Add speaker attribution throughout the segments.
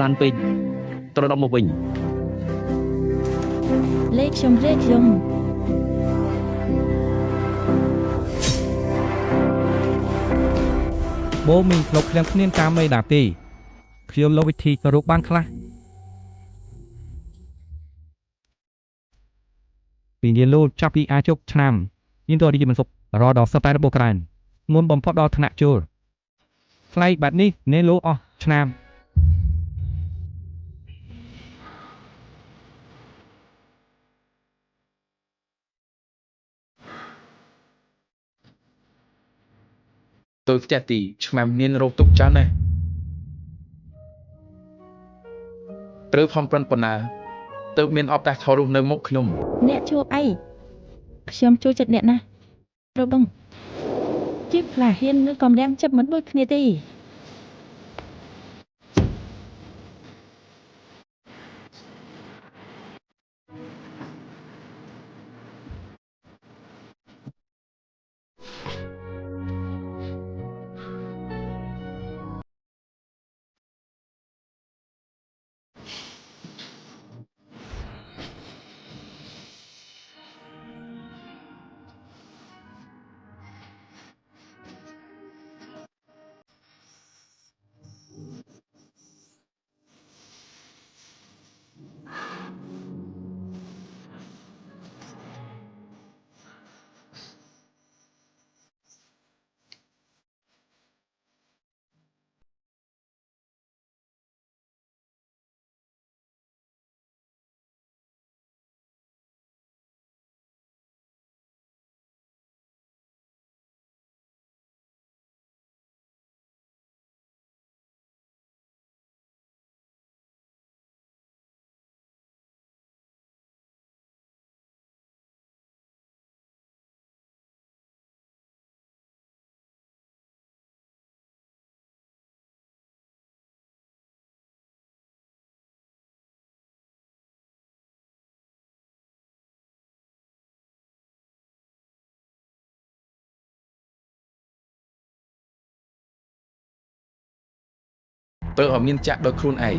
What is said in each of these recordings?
Speaker 1: ឡានពេកត្រឡប់មកវិញ
Speaker 2: លេខខ្ញុំលេខខ្ញុំ
Speaker 3: បូមីលោកឃ្លាំងគ្នាតាមមេដាទេខ្ញុំលោកវិធីទៅរកបានខ្លះពីនាលោកចាប់ពីអាចជប់ឆ្នាំយិនតរីមិនសុបរដល់សតែរបស់ក្រែនមុនបំផុតដល់ថ្នាក់ចូលថ្លៃបែបនេះនេលោកអស់ឆ្នាំ
Speaker 4: tôi chết thì mà nên rô tục chán này tôi không phân phần nào tôi miền ốp ta thâu nơi mốc nhung
Speaker 2: អ្នកជួបអីខ្ញុំជួយចិត្តអ្នកណារបងជីបខ្លះហ៊ាននឹងកំរាំងចិត្តមិនដូចគ្នាទេ
Speaker 4: tôi ở miền chạ đôi khuôn ấy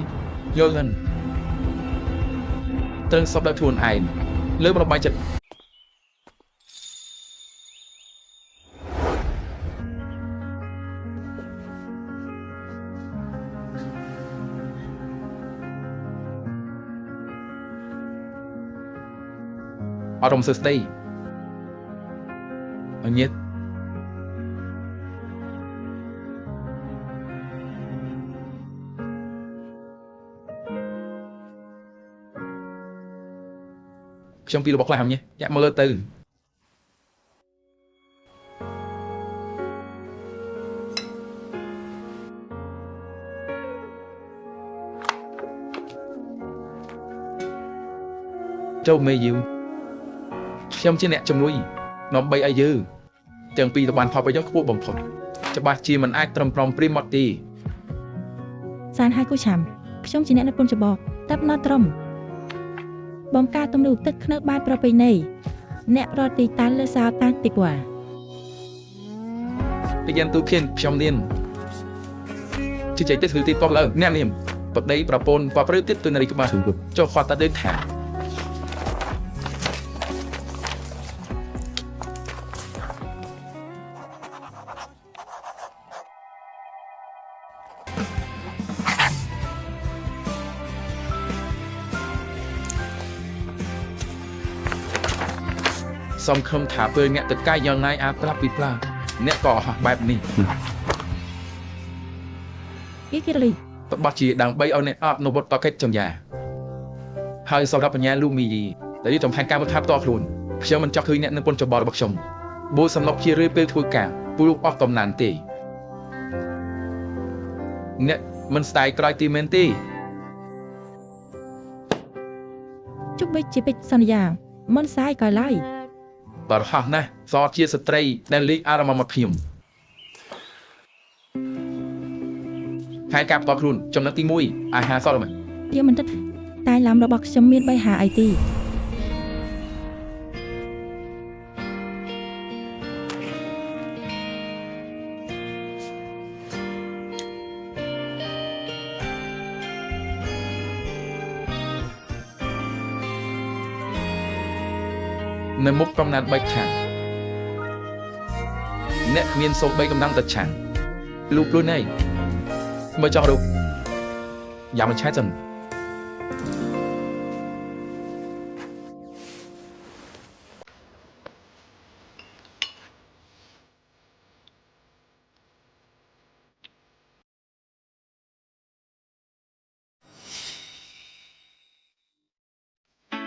Speaker 4: vô gần tôi sắp đôi khuôn ấy lỡ một bài chật ở trong sơ đây ở nhiệt trong video bọc làm nhé dạ mơ từ châu mê dịu trong trên nẹt trong núi nó bay ai dư chẳng pi tập bàn phao bay gió khu bồng thổi cho ba chi mình ai trầm prong primorti
Speaker 2: សានហើយគូឆាំខ្ញុំជាអ្នកនៅពុនច្បកតាប់ណត្រមបំការទំនុកទឹកនៅបាយប្រពៃណីអ្នករត់ទីតាំងលើសោតាំងទីកว่า
Speaker 4: bây giờ tôi khiên trong niên chỉ chạy tới thứ tiếp con lợn ném niềm bậc đấy bà pôn và bớt tiếp tôi này các bạn cho khoa ta đến thả xong không thả bơi ngẹt tất cả giờ này à plap pla nẹt cỏ bài này
Speaker 2: គេគេរលី
Speaker 4: តបជាđang bay on net up នៅវត្តតកេតចំយ៉ាហើយសម្រាប់បញ្ញាលូមីដែលចំហានការមកថាផ្ទាល់ខ្លួនខ្ញុំមិនចង់ឃើញអ្នកនៅពន្ធចបរបស់ខ្ញុំបូសំឡុកជារឿយពេលធ្វើការពូលអស់កំណានទេអ្នកមិនស្ដាយក្រោយទីមែនទេ
Speaker 2: ជុំបីជាពេជ្រសន្យាមិនសាយក៏ឡើយ
Speaker 4: បរហោះណាស់សជាស្ត្រីដែលលេខអារម្មណ៍មកខ្ញុំហើយការផ្ទាល់ខ្លួនចំណុចទី1អាហារសតមែន
Speaker 2: យើងមិនគិតតែឡាំរបស់ខ្ញុំមាន3ហាអីទី
Speaker 4: ប នៅមុខកំណាត់3ខាងអ្នកគ្មានសូម្បីកំណាំងទឹកឆាំងលូបខ្លួនឯងមើលចង់រូបយ៉ាមិនឆែកសិន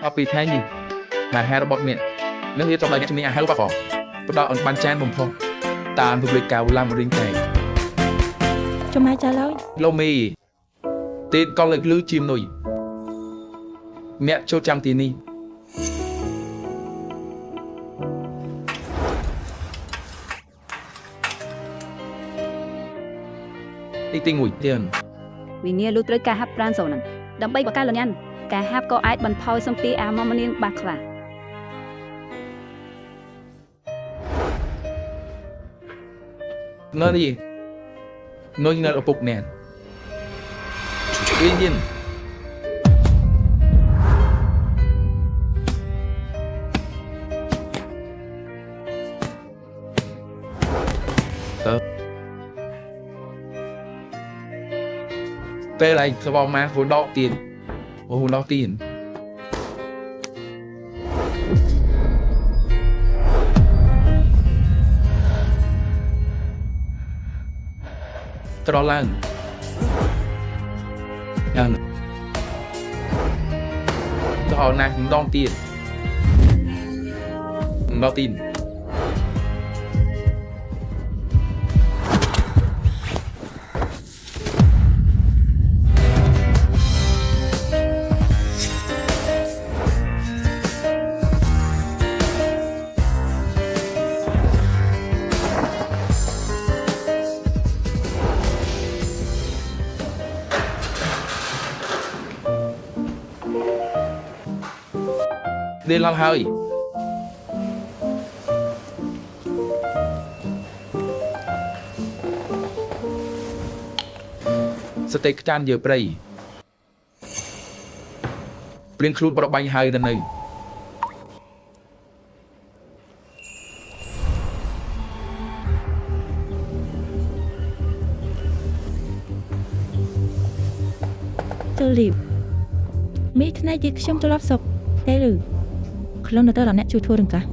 Speaker 4: អបពីថ្ងៃនេះអាហាររបស់អ្នកនឹងរៀបចំដោយអ្នកជំនាញអាហាររបស់ផងផ្ដល់ឲ្យបានចានបំផុសតាមpublic cao làm riêng này
Speaker 2: ចំណាយចាឡើយ
Speaker 4: lâu mì tên con lực lư chim nổi mẹ cho trăm tiền đi đi tinh ngủi tiền
Speaker 5: វិញ្ញាលុត្រូវការហាប់ប្រានសូនហ្នឹងដើម្បីបកកើតលញានការហាប់ក៏អាចបន្ថយសម្ពាធអាម៉មនាងបាក់ខ្លះ
Speaker 4: nó đi nó như là ở phục nè tuy nhiên tê này sao bao má vốn đo tiền vốn đo tiền terlalu yang cho này đong tiền đo tiền đi lăn hơi steak chan giờ prey liên khuôn vào bay hơi lần này
Speaker 2: Tư liệp Mỹ thế này thìខ្ញុំ ត្រឡប់ស្រុកទេឬ ខ្លួននៅទៅដល់អ្នកជួយធ្វើរឿងកាស